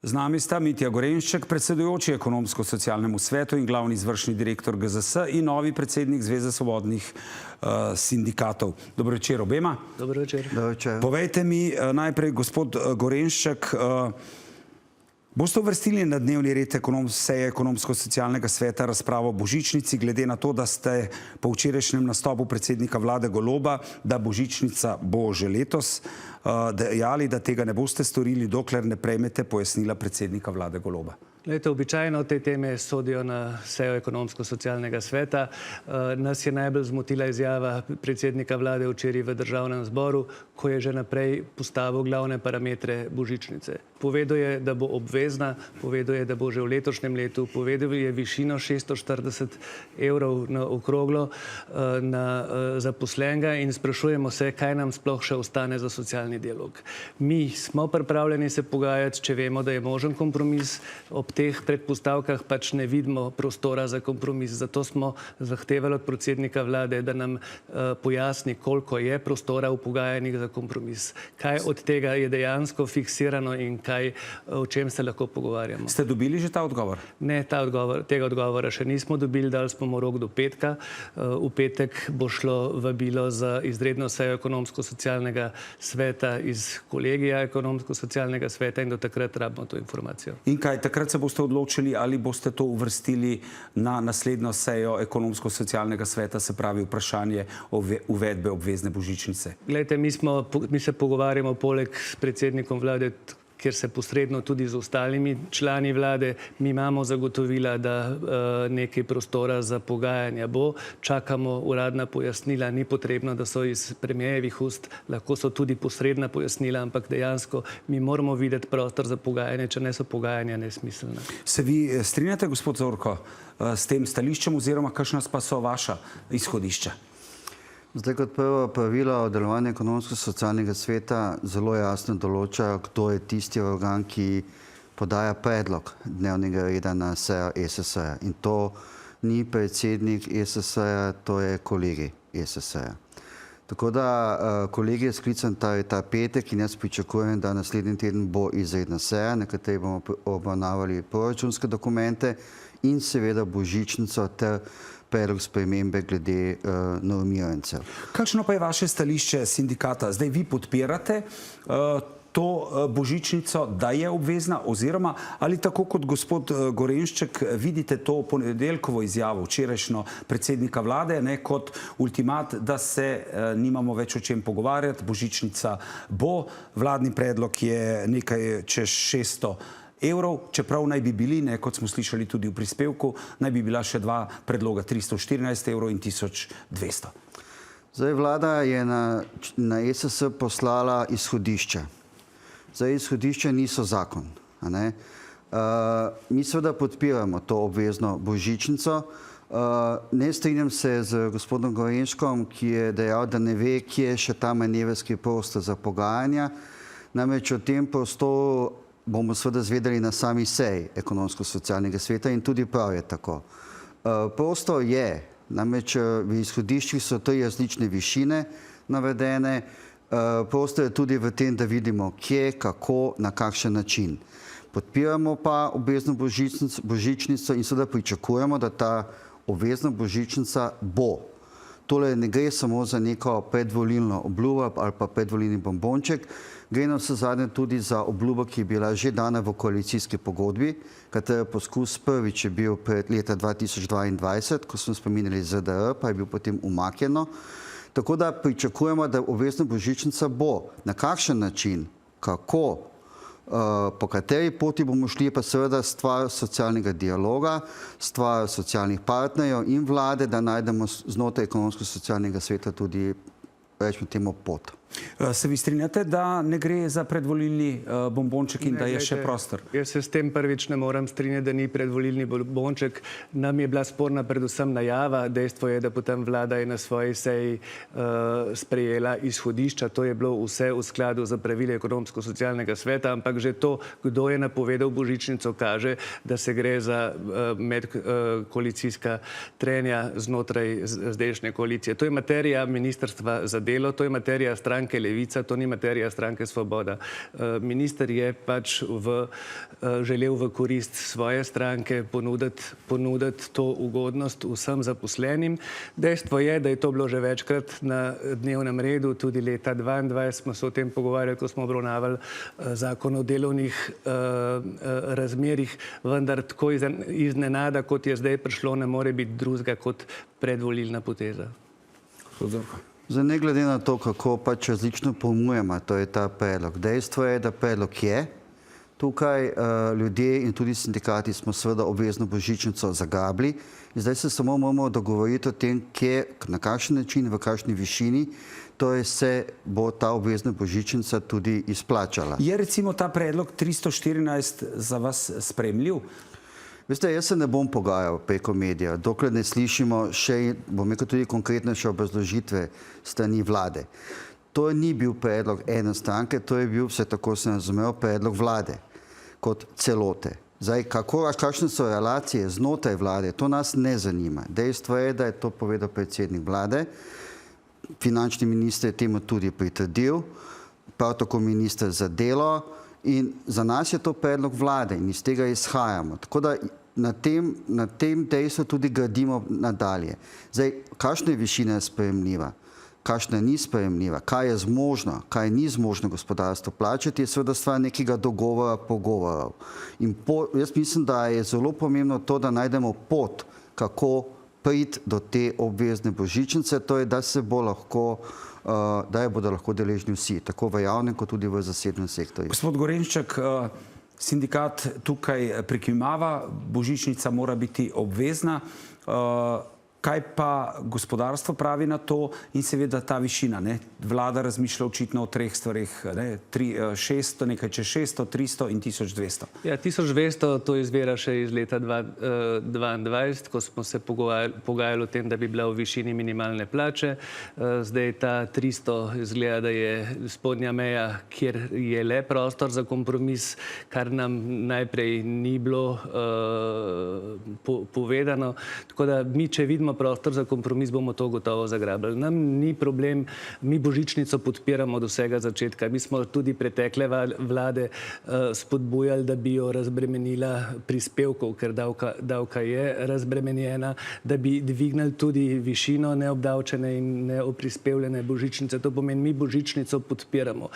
Z nami sta Mitja Gorenšček, predsedujoči Ekonomsko-socialnemu svetu in glavni izvršni direktor GZS in novi predsednik Zveze svobodnih sindikatov. Dobro večer obema. Dobro večer. Povejte mi najprej, gospod Gorenšček, boste uvrstili na dnevni red seje Ekonomsko-socialnega sveta razpravo o božičnici, glede na to, da ste po včerajšnjem nastopu predsednika vlade Goloba, da božičnica bo že letos, dejali, da tega ne boste storili, dokler ne prejmete pojasnila predsednika vlade Goloba. Glejte, običajno te teme sodijo na sejo Ekonomsko-socialnega sveta. Nas je najbolj zmotila izjava predsednika vlade včeraj v državnem zboru, ko je že naprej postavil glavne parametre božičnice. Povedal je, da bo obvezna, povedal je, da bo že v letošnjem letu, povedal je višino 640 evrov na okroglo na zaposlenega in sprašujemo se, kaj nam sploh še ostane za socialni dialog. Mi smo pripravljeni se pogajati, če vemo, da je možen kompromis. Ob teh predpostavkah pač ne vidimo prostora za kompromis. Zato smo zahtevali od predsednika vlade, da nam pojasni, koliko je prostora v pogajanjih za kompromis. Kaj od tega je dejansko fiksirano in o čem se lahko pogovarjamo. Ste dobili že ta odgovor? Ne, tega odgovora še nismo dobili, dali smo mu rok do petka. V petek bo šlo vabilo za izredno sejo Ekonomsko-socialnega sveta iz kolegija Ekonomsko-socialnega sveta in do takrat rabimo to informacijo. In kaj, takrat se boste odločili, ali boste to uvrstili na naslednjo sejo Ekonomsko-socialnega sveta, se pravi vprašanje uvedbe obvezne božičnice? Glejte, mi se pogovarjamo poleg s predsednikom vlade, kjer se posredno tudi z ostalimi člani vlade. Mi imamo zagotovila, da nekaj prostora za pogajanja bo. Čakamo uradna pojasnila, ni potrebno, da so iz premierjevih ust, lahko so tudi posredna pojasnila, ampak dejansko mi moramo videti prostor za pogajanje, če ne so pogajanja nesmiselna. Se vi strinjate, gospod Zorko, s tem stališčem oziroma kakšna pa so vaša izhodišča? Zdaj, kot prvo pravilo o delovanju Ekonomsko-socialnega sveta zelo jasno določa, kdo je tisti organ, ki podaja predlog dnevnega reda na sejo ESS-ja. In to ni predsednik ESS-ja, to je kolegij ESS-ja. Tako da kolegij je sklican ta petek in jaz pričakujem, da naslednji teden bo izredna seja, na kateri bomo obravnavali proračunske dokumente in seveda božičnico ter predlog spremembe glede normirancev. Kakšno pa je vaše stališče sindikata? Zdaj vi podpirate to božičnico, da je obvezna, oziroma ali tako kot gospod Gorenšček vidite to ponedeljkovo izjavo včerajšnjo predsednika vlade kot ultimat, da se nimamo več o čem pogovarjati, božičnica bo, vladni predlog je nekaj čez 600 evrov, čeprav naj bi bili, kot smo slišali tudi v prispevku, naj bi bila še dva predloga, 314 evrov in 1200. Zdaj, vlada je na ESS poslala izhodišče. Zdaj, izhodišče niso zakon. Mi seveda podpiramo to obvezno božičnico. Ne strinjam se z gospodom Gorenškom, ki je dejal, da ne ve, kje je še ta manevrski prostor za pogajanja. Namreč o tem prostoru bomo seveda zvedeli na sami seji Ekonomsko-socialnega sveta in tudi prav je tako. Prostor je, namreč v izhodiščih so tri različne višine navedene. Prostor je tudi v tem, da vidimo, kje, kako, na kakšen način. Podpiramo pa obvezno božičnico in seveda pričakujemo, da ta obvezna božičnica bo. Tole ne gre samo za neko predvolilno obljubo ali pa predvolilni bombonček, gre navsezadnje tudi za obljubo, ki je bila že dana v koalicijski pogodbi, katera poskus prvič je bil pred leta 2022, ko smo spominjali ZDR, pa je bil potem umaknjeno. Tako da pričakujemo, da obvezna božičnica bo. Na kakšen način, kako, po kateri poti bomo šli, pa seveda stvar socialnega dialoga, stvar socialnih partnerjev in vlade, da najdemo znotraj Ekonomsko-socialnega sveta tudi, rečemo temu, pot. Se vi strinjate, da ne gre za predvolilni bombonček in da je še prostor? Jaz se s tem prvič ne moram strinjati, da ni predvolilni bombonček. Nam je bila sporna predvsem najava. Dejstvo je, da potem vlada je na svoji seji sprejela izhodišča. To je bilo vse v skladu za pravile Ekonomsko-socialnega sveta, ampak že to, kdo je napovedal božičnico, kaže, da se gre za medkoalicijska trenja znotraj zdajšnje koalicije. To je materija Ministrstva za delo, to je materija stranke stranke Levica, to ni materija stranke Svoboda. Minister je pač želel v korist svoje stranke ponuditi to ugodnost vsem zaposlenim. Dejstvo je, da je to bilo že večkrat na dnevnem redu, tudi leta 2022 smo se o tem pogovarjali, ko smo obravnavali zakon o delovnih razmerjih, vendar tako iznenada, kot je zdaj prišlo, ne more biti drugega kot predvolilna poteza. Zdaj, ne glede na to, kako pač različno pojmujemo, to je ta predlog. Dejstvo je, da predlog je. Tukaj ljudje in tudi sindikati smo seveda obvezno božičnico zagrabili. Zdaj se samo moramo dogovoriti o tem, kje, na kakšen način, v kakšni višini, torej se bo ta obvezna božičnica tudi izplačala. Je recimo ta predlog 314 za vas sprejemljiv? Veste, jaz se ne bom pogajal preko medija, dokler ne slišimo še, bom rekel, tudi konkretnejše obrazložitve strani vlade. To ni bil predlog ene stranke, to je bil, vse tako sem razumel, predlog vlade kot celote. Zdaj, kakšne so relacije znotraj vlade, to nas ne zanima. Dejstvo je, da je to povedal predsednik vlade, finančni minister je temu tudi pritrdil, prav tako minister za delo, in za nas je to predlog vlade in iz tega izhajamo. Tako da na tem dejstvu tudi gradimo nadalje. Zdaj, kakšna je višina sprejemljiva, kakšna ni sprejemljiva, kaj je zmožno, kaj ni zmožno gospodarstvo plačati, je seveda stvar nekega dogovora, pogovorov. In jaz mislim, da je zelo pomembno to, da najdemo pot, kako priti do te obvezne božičnice, to je, da se bo lahko da jo bodo lahko deležni vsi, tako v javnem, kot tudi v zasebnem sektorju. Gospod Gorenšček, sindikat tukaj prikimava, božičnica mora biti obvezna. Kaj pa gospodarstvo pravi na to in seveda ta višina? Vlada razmišlja očitno o treh stvarih, 600, nekaj čez 600, 300 in 1200. Ja, 1200 to izvira še iz leta 2022, ko smo se pogajali o tem, da bi bila v višini minimalne plače. Zdaj ta 300 izgleda, da je spodnja meja, kjer je le prostor za kompromis, kar nam najprej ni bilo povedano. Tako da mi, če vidimo prostor za kompromis, bomo to gotovo zagrabili. Nam ni problem, mi božičnico podpiramo od vsega začetka. Mi smo tudi pretekle vlade spodbujali, da bi jo razbremenila prispevkov, ker davka je razbremenjena, da bi dvignili tudi višino neobdavčene in neoprispevljene božičnice. To pomeni, mi božičnico podpiramo.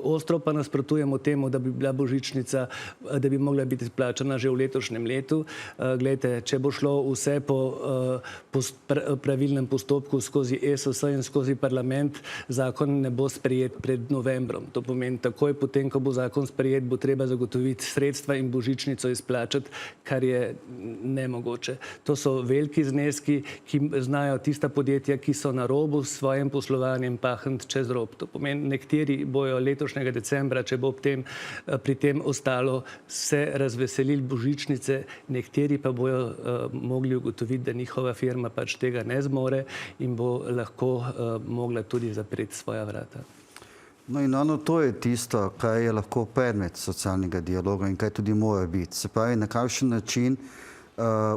Ostro pa nasprotujemo temu, da bi bila božičnica, da bi mogla biti izplačana že v letošnjem letu. Glejte, če bo šlo vse po pravilnem postopku skozi ESS in skozi parlament, zakon ne bo sprejet pred novembrom. To pomeni, takoj potem, ko bo zakon sprejet, bo treba zagotoviti sredstva in božičnico izplačati, kar je nemogoče. To so veliki zneski, ki znajo tista podjetja, ki so na robu s svojim poslovanjem pahniti čez rob. To pomeni, nekateri bojo letošnjega decembra, če bo pri tem ostalo, se razveselili božičnice, nekateri pa bojo mogli ugotoviti, da njihova firma pač tega ne zmore in bo lahko mogla tudi zapreti svoja vrata. No in to je tisto, kar je lahko predmet socialnega dialoga in kaj tudi mora biti. Se pravi, na kakšen način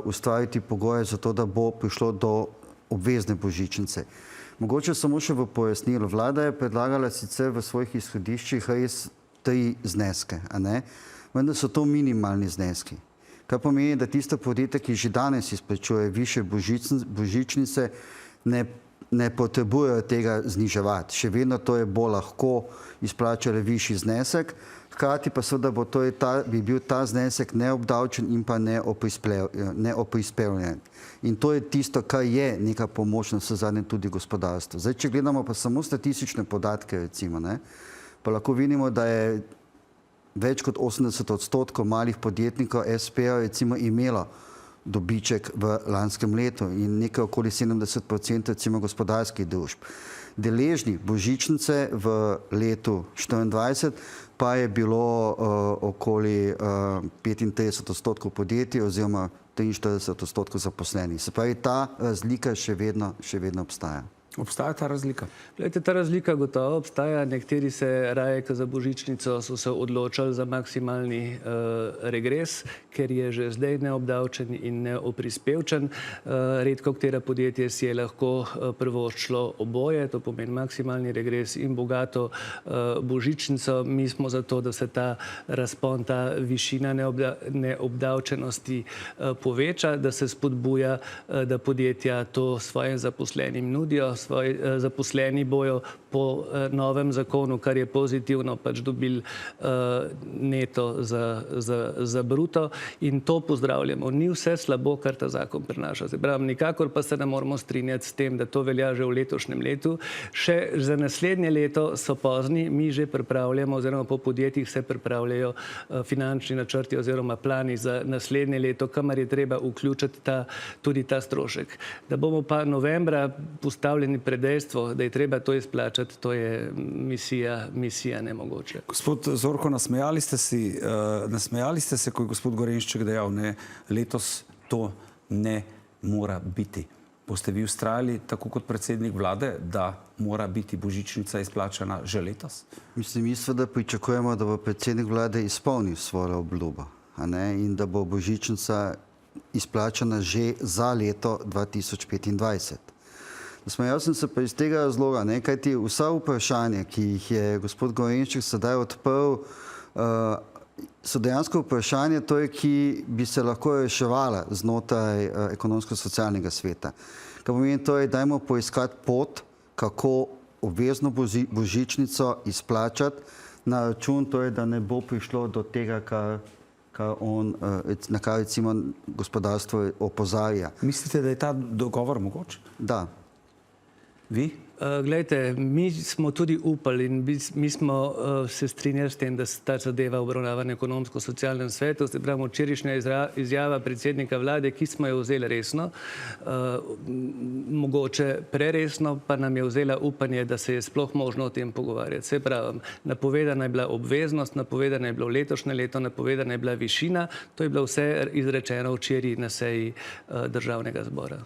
ustvariti pogoje za to, da bo prišlo do obvezne božičnice. Mogoče samo še v pojasnilu. Vlada je predlagala sicer v svojih izhodiščih res 3 zneske, a ne? Vendar so to minimalni zneski. Kar pomeni, da tiste podjetja, ki že danes izplačuje više božičnice, ne potrebujejo tega zniževati. Še vedno to je bo lahko izplačali višji znesek, hkrati pa seveda bi bil ta znesek neobdavčen in pa neoprispevljen. In to je tisto, kar je neka pomoč na vsezadnje tudi gospodarstvo. Zdaj, če gledamo pa samo statistične podatke, recimo, pa lahko vidimo, da je več kot 80% malih podjetnikov SP-ja recimo imelo dobiček v lanskem letu in nekaj okoli 70% recimo gospodarskih družb. Deležnih božičnice v letu 2024 pa je bilo okoli 35% podjetij oziroma 43% zaposlenih. Se pravi, ta razlika še vedno obstaja. Obstaja ta razlika? Glejte, ta razlika gotovo obstaja. Nekateri se raje, kot za božičnico, so se odločali za maksimalni regres, ker je že zdaj neobdavčen in neoprispevčen. Redko katero podjetje si je lahko privoščilo oboje, to pomeni maksimalni regres in bogato božičnico. Mi smo za to, da se ta razpon, ta višina neobdavčenosti poveča, da se spodbuja, da podjetja to svojim zaposlenim nudijo. Svoji zaposleni bojo po novem zakonu, kar je pozitivno, pač dobili neto za bruto in to pozdravljamo. Ni vse slabo, kar ta zakon prinaša. Se pravi, nikakor pa se ne moramo strinjati s tem, da to velja že v letošnjem letu. Še za naslednje leto so pozni, mi že pripravljamo, oziroma po podjetjih se pripravljajo finančni načrti oziroma plani za naslednje leto, kamor je treba vključiti tudi ta strošek. Da bomo pa novembra postavljeni pred dejstvo, da je treba to izplačati, to je misija nemogoče. Gospod Zorko, nasmejali ste se, ko je gospod Gorenšček dejal, ne, letos to ne mora biti. Boste vi vztrajali, tako kot predsednik vlade, da mora biti božičnica izplačana že letos? Mi seveda pričakujemo, da bo predsednik vlade izpolnil svojo obljubo, in da bo božičnica izplačana že za leto 2025. Jaz sem se pa iz tega razloga, kajti vsa vprašanja, ki jih je gospod Gorenšček sedaj odprl, so dejansko vprašanje, ki bi se lahko reševala znotraj ekonomsko-socialnega sveta. Kar pomeni, dajmo poiskati pot, kako obvezno božičnico izplačati na račun, da ne bo prišlo do tega, na kar recimo gospodarstvo opozarja. Mislite, da je ta dogovor mogoč? Da. Vi? Glejte, mi smo tudi upali in mi smo se strinjali s tem, da se ta zadeva obravnava na ekonomsko-socialnem svetu. Se pravi, včerajšnja izjava predsednika vlade, ki smo jo vzeli resno, mogoče preresno, pa nam je vzela upanje, da se je sploh možno o tem pogovarjati. Se pravi, napovedana je bila obveznost, napovedana je bilo letošnje leto, napovedana je bila višina, to je bilo vse izrečeno včeraj na seji Državnega zbora.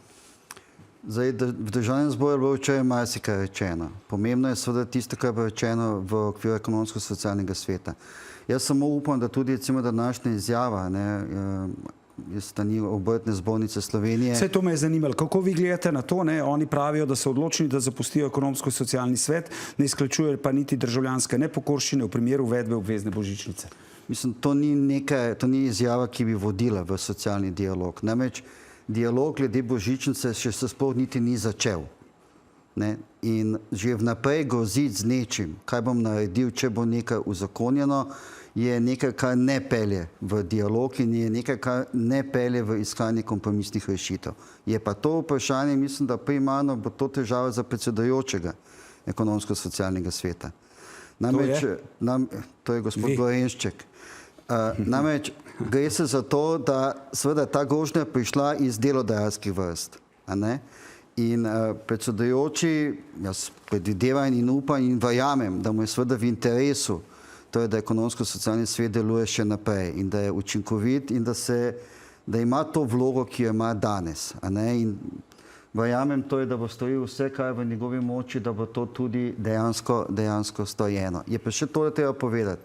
Zdaj, v Državnem zboru je bilo včeraj marsikaj rečeno. Pomembno je seveda tisto, kar je bilo rečeno v okviru ekonomsko-socialnega sveta. Jaz samo upam, da tudi recimo današnja izjava iz strani Obrtne zbornice Slovenije. Vse to me je zanimalo. Kako vi gledate na to? Oni pravijo, da so odločeni, da zapustijo ekonomsko-socialni svet, ne izključujejo pa niti državljanske nepokorščine v primeru uvedbe obvezne božičnice. Mislim, to ni izjava, ki bi vodila v socialni dialog. Namreč dialog glede božičnice še se sploh niti ni začel. In že vnaprej groziti z nečim, kaj bom naredil, če bo nekaj uzakonjeno, je nekaj, kar ne pelje v dialog in je nekaj, kar ne pelje v iskanje kompromisnih rešitev. Je pa to vprašanje, mislim, da primarno bo to težava za predsedujočega ekonomsko-socialnega sveta. To je gospod Gorenšček. Namreč gre se za to, da seveda ta grožnja prišla iz delodajalskih vrst. In predsedujoči, jaz predvidevam in upam in verjamem, da mu je seveda v interesu, da ekonomsko-socialni svet deluje še naprej in da je učinkovit in da ima to vlogo, ki jo ima danes. In verjamem, da bo storil vse, kar je v njegovi moči, da bo to tudi dejansko storjeno. Je pa še to, da treba povedati.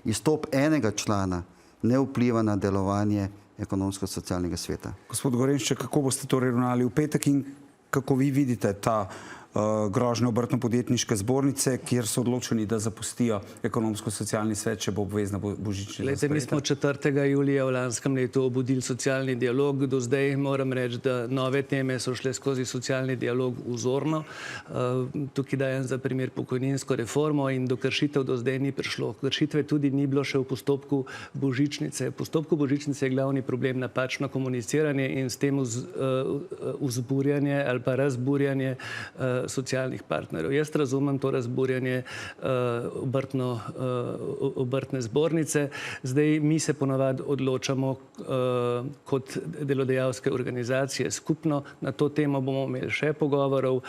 Izstop enega člana ne vpliva na delovanje ekonomsko-socialnega sveta. Gospod Gorenšček, kako boste torej ravnali v petek in kako vi vidite ta grožnjo Obrtno-podjetniške zbornice, kjer so odločeni, da zapustijo ekonomsko-socialni svet, če bo obvezna božičnica sprejeta? Mi smo 4. julija v lanskem letu obudili socialni dialog. Do zdaj moram reči, da nove teme so šle skozi socialni dialog vzorno. Tukaj dajem za primer pokojninsko reformo in do kršitev do zdaj ni prišlo. Kršitve tudi ni bilo še v postopku božičnice. V postopku božičnice je glavni problem napačno komuniciranje in s tem vzburjanje ali pa razburjanje socialnih partnerjev. Jaz razumem to razburjanje obrtne zbornice. Zdaj mi se ponavadi odločamo kot delodajalske organizacije skupno. Na to temo bomo imeli še pogovorov.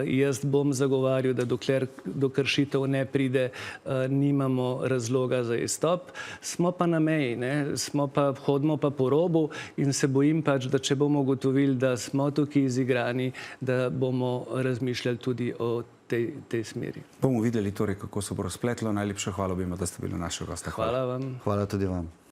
Jaz bom zagovarjal, da dokler do kršitev ne pride, nimamo razloga za izstop. Smo pa na meji, hodimo pa po robu in se bojim pač, da če bomo ugotovili, da smo tukaj izigrani, da bomo razmišljali razmišljali tudi o tej smeri. Bomo videli torej, kako se bo razpletlo. Najlepša hvala obima, da ste bili našega gosta. Hvala vam. Hvala tudi vam.